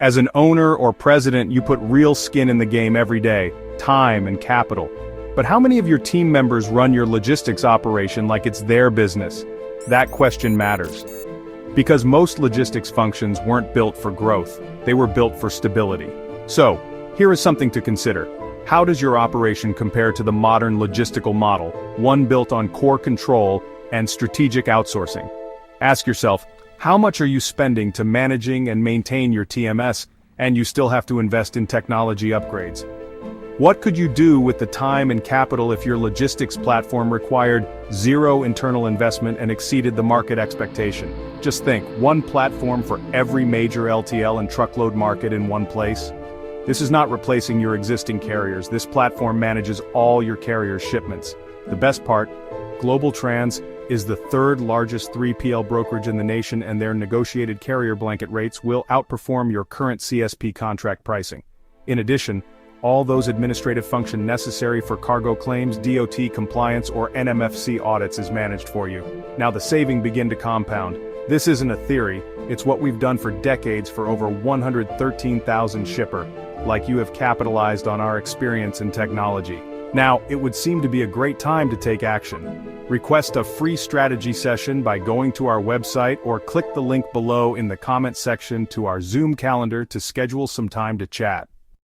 As an owner or president, you put real skin in the game every day, time and capital. But how many of your team members run your logistics operation like it's their business? That question matters. Because most logistics functions weren't built for growth, they were built for stability. So, here is something to consider. How does your operation compare to the modern logistical model, one built on core control and strategic outsourcing? Ask yourself, how much are you spending to managing and maintain your TMS, and you still have to invest in technology upgrades? What could you do with the time and capital if your logistics platform required zero internal investment and exceeded the market expectation? Just think, one platform for every major LTL and truckload market in one place? This is not replacing your existing carriers. This platform manages all your carriers' shipments. The best part, Global Trans is the third largest 3PL brokerage in the nation, and their negotiated carrier blanket rates will outperform your current CSP contract pricing. In addition, all those administrative functions necessary for cargo claims, DOT compliance, or NMFC audits is managed for you. Now the savings begin to compound. This isn't a theory, it's what we've done for decades for over 113,000 shipper. Like you have capitalized on our experience in technology. Now, it would seem to be a great time to take action. Request a free strategy session by going to our website or click the link below in the comment section to our Zoom calendar to schedule some time to chat.